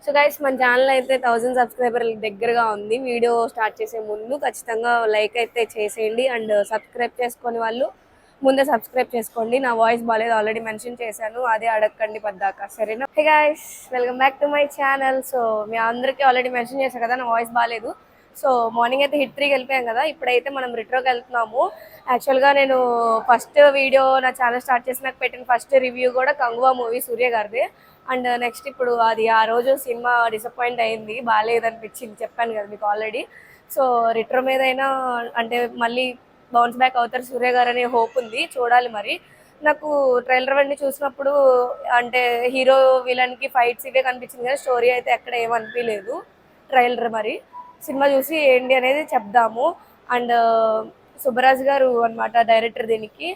So guys మన channel అయితే 1000 సబ్స్క్రైబర్ల దగ్గరగా ఉంది. వీడియో స్టార్ట్ చేసే ముందు ఖచ్చితంగా లైక్ అయితే చేసేయండి అండ్ సబ్స్క్రైబ్ చేసుకొని వాళ్ళు ముందే సబ్స్క్రైబ్ చేసుకోండి. నా వాయిస్ బాగాలేదు, ఆల్రెడీ మెన్షన్ చేశాను, అదే అడగండి పద్దాక, సరేనా? Hey guys, welcome back to my channel. So మీ అందరికీ ఆల్రెడీ మెన్షన్ చేశాను కదా నా వాయిస్ బాగాలేదు. సో మార్నింగ్ అయితే హిట్ 3కి వెళ్ళిపోయాం కదా, ఇప్పుడైతే మనం రిట్రోకి వెళ్తున్నాము. యాక్చువల్గా నేను ఫస్ట్ వీడియో నా ఛానల్ స్టార్ట్ చేసినాక పెట్టిన ఫస్ట్ రివ్యూ కూడా కంగువా మూవీ సూర్య గారిది. అండ్ నెక్స్ట్ ఇప్పుడు అది ఆ రోజు సినిమా డిసప్పాయింట్ అయింది, బాగాలేదనిపించింది, చెప్పాను కదా మీకు ఆల్రెడీ. సో రిట్రో మీద అయినా అంటే మళ్ళీ బౌన్స్ బ్యాక్ అవుతారు సూర్య గారు అనే హోప్ ఉంది, చూడాలి మరి. నాకు ట్రైలర్ అన్నీ చూసినప్పుడు అంటే హీరో విలన్కి ఫైట్స్ ఇవే కనిపించింది కానీ స్టోరీ అయితే ఎక్కడ ఏమనిపించలేదు ట్రైలర్. మరి సినిమా చూసి ఏంటి అనేది చెప్దాము. అండ్ సుబ్బరాజు గారు అనమాట డైరెక్టర్ దీనికి.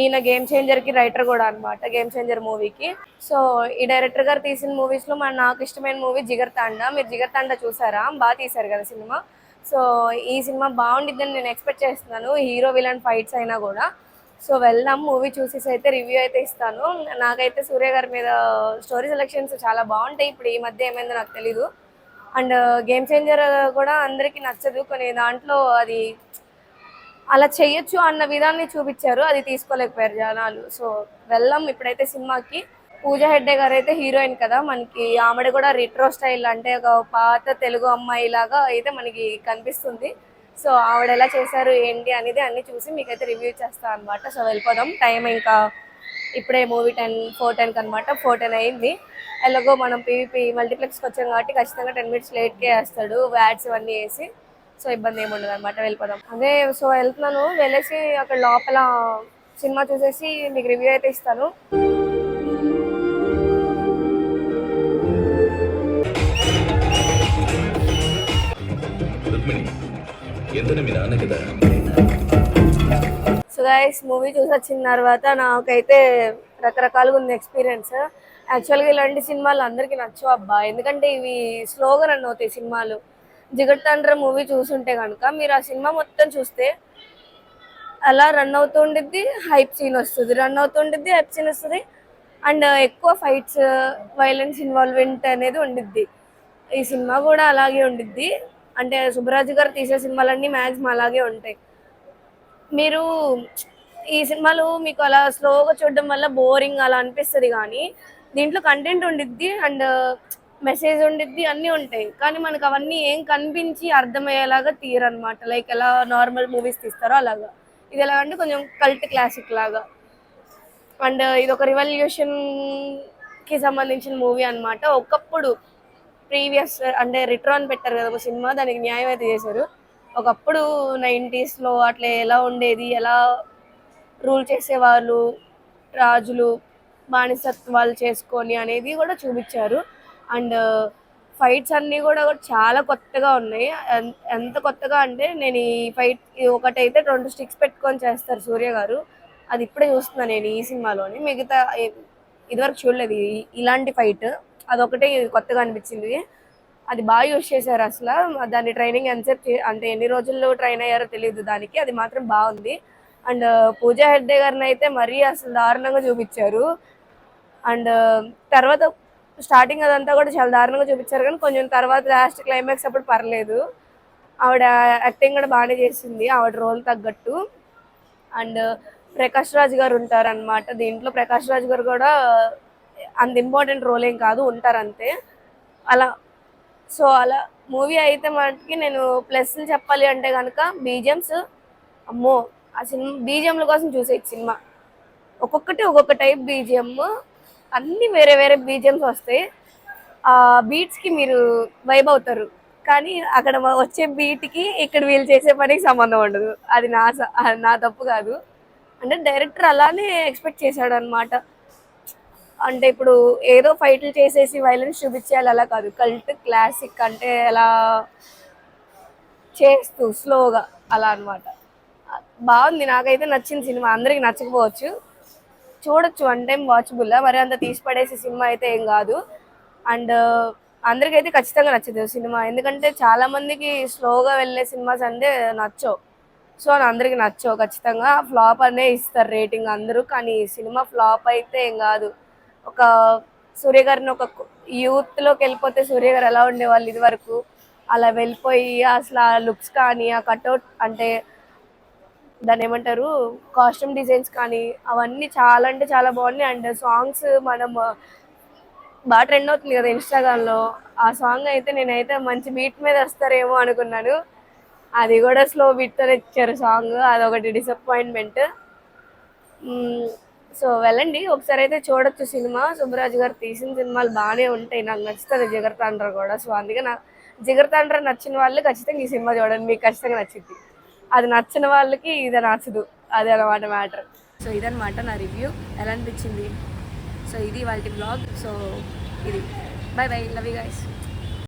ఈయన గేమ్ చేంజర్కి రైటర్ కూడా అనమాట, గేమ్ చేంజర్ మూవీకి. సో ఈ డైరెక్టర్ గారు తీసిన మూవీస్లో నాకు ఇష్టమైన మూవీ జిగర్ తాండా. మీరు జిగర్ తాండా చూసారా? బాగా తీశారు కదా సినిమా. సో ఈ సినిమా బాగుండిద్దని నేను ఎక్స్పెక్ట్ చేస్తున్నాను, హీరో విలన్ ఫైట్స్ అయినా కూడా. సో వెళ్దాం, మూవీ చూసేసి అయితే రివ్యూ అయితే ఇస్తాను. నాకైతే సూర్య గారి మీద స్టోరీ సెలెక్షన్స్ చాలా బాగుంటాయి, ఇప్పుడు ఈ మధ్య ఏమైందో నాకు తెలీదు. అండ్ గేమ్ చేంజర్ కూడా అందరికీ నచ్చదు, కొన్ని దాంట్లో అది అలా చెయ్యొచ్చు అన్న విధాన్ని చూపించారు, అది తీసుకోలేకపోయారు జనాలు. సో వెళ్దాం ఇప్పుడైతే సినిమాకి. పూజా హెగ్డే గారు అయితే హీరోయిన్ కదా మనకి, ఆమెడ కూడా రిట్రో స్టైల్ అంటే ఒక పాత తెలుగు అమ్మాయి లాగా అయితే మనకి కనిపిస్తుంది. సో ఆవిడ ఎలా చేశారు ఏంటి అనేది అన్ని చూసి మీకైతే రివ్యూ చేస్తాను అనమాట. సో వెళ్ళిపోదాం, టైం ఇంకా ఇప్పుడే మూవీ 4:10 అనమాట, 4:10 అయింది. ఎలాగో మనం పీవీపీ మల్టీప్లెక్స్కి వచ్చాం కాబట్టి ఖచ్చితంగా 10 minutes లేట్కే వేస్తాడు యాడ్స్ ఇవన్నీ వేసి. సో ఇబ్బంది ఏమి ఉండదు అనమాట, వెళ్ళిపోదాం. అదే సో వెళ్తున్నాను, వెళ్ళేసి అక్కడ లోపల సినిమా చూసేసి మీకు రివ్యూ అయితే ఇస్తాను. సో గైస్ మూవీ చూసి వచ్చిన తర్వాత నాకైతే రకరకాలుగా ఉంది ఎక్స్పీరియన్స్. యాక్చువల్గా ఇలాంటి సినిమాలు అందరికీ నచ్చవు అబ్బా, ఎందుకంటే ఇవి స్లోగా రన్ అవుతాయి సినిమాలు. జిగర్ తండ్రి మూవీ చూసుంటే కనుక మీరు ఆ సినిమా మొత్తం చూస్తే అలా రన్ అవుతుండిద్ది, హైప్ సీన్ వస్తుంది, రన్ అవుతుండిద్ది, హైప్ సీన్ వస్తుంది. అండ్ ఎక్కువ ఫైట్స్, వైలెన్స్ ఇన్వాల్వ్మెంట్ అనేది ఉండిద్ది. ఈ సినిమా కూడా అలాగే ఉండిద్ది, అంటే సుబ్బరాజు గారు తీసే సినిమాలన్నీ మ్యాక్సిమం అలాగే ఉంటాయి. మీరు ఈ సినిమాలు మీకు అలా స్లోగా చూడడం వల్ల బోరింగ్ అలా అనిపిస్తుంది, కానీ దీంట్లో కంటెంట్ ఉండిద్ది అండ్ మెసేజ్ ఉండిద్ది, అన్నీ ఉంటాయి. కానీ మనకు అవన్నీ ఏం కనిపించి అర్థమయ్యేలాగా తీయరనమాట, లైక్ ఎలా నార్మల్ మూవీస్ తీస్తారో అలాగా. ఇది ఎలా అంటే కొంచెం కల్ట్ క్లాసిక్ లాగా. అండ్ ఇది ఒక రివల్యూషన్కి సంబంధించిన మూవీ అనమాట. ఒకప్పుడు ప్రీవియస్ అంటే రిట్రో అని పెట్టారు కదా ఒక సినిమా, దానికి న్యాయం అయితే చేశారు. ఒకప్పుడు 90sలో అట్లా ఎలా ఉండేది, ఎలా రూల్ చేసేవాళ్ళు రాజులు, బానిసత్వాలు చేసుకొని అనేది కూడా చూపించారు. అండ్ ఫైట్స్ అన్నీ కూడా చాలా కొత్తగా ఉన్నాయి. ఎంత కొత్తగా అంటే నేను ఈ ఫైట్ ఒకటైతే 2 స్టిక్స్ పెట్టుకొని చేస్తారు సూర్య గారు, అది ఇప్పుడే చూస్తున్నాను నేను ఈ సినిమాలోని. మిగతా ఇదివరకు చూడలేదు ఇలాంటి ఫైట్, అదొకటే కొత్తగా అనిపించింది. అది బాగా యూజ్ చేశారు అసలు. దాన్ని ట్రైనింగ్ ఎంతసేపు అంటే ఎన్ని రోజుల్లో ట్రైన్ అయ్యారో తెలియదు దానికి, అది మాత్రం బాగుంది. అండ్ పూజా హెగ్డే గారిని అయితే మరీ అసలు దారుణంగా చూపించారు. అండ్ తర్వాత స్టార్టింగ్ అదంతా కూడా చాలా దారుణంగా చూపించారు, కానీ కొంచెం తర్వాత లాస్ట్ క్లైమాక్స్ అప్పుడు పర్లేదు. ఆవిడ యాక్టింగ్ కూడా బాగానే చేసింది ఆవిడ రోల్ తగ్గట్టు. అండ్ ప్రకాష్ రాజ్ గారు ఉంటారనమాట దీంట్లో. ప్రకాష్ రాజ్ గారు కూడా అంత ఇంపార్టెంట్ రోల్ ఏం కాదు, ఉంటారు అంతే అలా. సో అలా మూవీ అయితే మనకి నేను ప్లస్లు చెప్పాలి అంటే కనుక బీజిఎమ్స్, అమ్మో ఆ సినిమా బీజిఎంల కోసం చూసేది సినిమా. ఒక్కొక్కటి ఒక్కొక్క టైప్ బీజిఎం, అన్నీ వేరే వేరే బీజిఎమ్స్ వస్తాయి. ఆ బీట్స్కి మీరు వైబ్ అవుతారు, కానీ అక్కడ వచ్చే బీట్కి ఇక్కడ వీళ్ళు చేసే పనికి సంబంధం ఉండదు. అది నా తప్పు కాదు, అంటే డైరెక్టర్ అలానే ఎక్స్పెక్ట్ చేశాడు అనమాట. అంటే ఇప్పుడు ఏదో ఫైట్లు చేసేసి వైలెన్స్ చూపించేయాలి అలా కాదు, కల్ట్ క్లాసిక్ అంటే ఎలా చేస్తూ స్లోగా అలా అనమాట. బాగుంది, నాకైతే నచ్చింది సినిమా. అందరికి నచ్చకపోవచ్చు, చూడొచ్చు, వన్ టైం వాచబుల్, మరి అంత తీసి పడేసే సినిమా అయితే ఏం కాదు. అండ్ అందరికైతే ఖచ్చితంగా నచ్చదు సినిమా, ఎందుకంటే చాలా మందికి స్లోగా వెళ్ళే సినిమాస్ అంటే నచ్చవు. సో అది అందరికి నచ్చవు, ఖచ్చితంగా ఫ్లాప్ అనే ఇస్తారు రేటింగ్ అందరూ. కానీ సినిమా ఫ్లాప్ అయితే ఏం కాదు. ఒక సూర్య గారిని ఒక యూత్లోకి వెళ్ళిపోతే సూర్య గారు ఎలా ఉండేవాళ్ళు ఇది వరకు, అలా వెళ్ళిపోయి అసలు ఆ లుక్స్ కానీ ఆ కట్అవుట్ అంటే దాన్ని ఏమంటారు కాస్ట్యూమ్ డిజైన్స్ కానీ అవన్నీ చాలా అంటే చాలా బాగున్నాయి. అండ్ సాంగ్స్ మనం బాగా ట్రెండ్ అవుతుంది కదా ఇన్స్టాగ్రామ్లో. ఆ సాంగ్ అయితే నేనైతే మంచి బీట్ మీద వస్తారేమో అనుకున్నాను, అది కూడా స్లో బీట్తో ఇచ్చారు సాంగ్, అదొకటి డిసప్పాయింట్మెంట్. సో వెళ్ళండి ఒకసారి అయితే చూడొచ్చు సినిమా. సుబ్బరాజు గారు తీసిన సినిమాలు బాగానే ఉంటాయి, నాకు నచ్చుతుంది జిగర్తాండ్ర కూడా. సో అందుకే నా జిగర్తాండ్ర నచ్చిన వాళ్ళు ఖచ్చితంగా ఈ సినిమా చూడండి, మీకు ఖచ్చితంగా నచ్చింది. అది నచ్చిన వాళ్ళకి ఇది నచ్చదు, అదే అనమాట మ్యాటర్. సో ఇదనమాట నా రివ్యూ, ఎలా అనిపించింది. సో ఇది వాళ్ళ బ్లాగ్. సో ఇది by by, love you guys.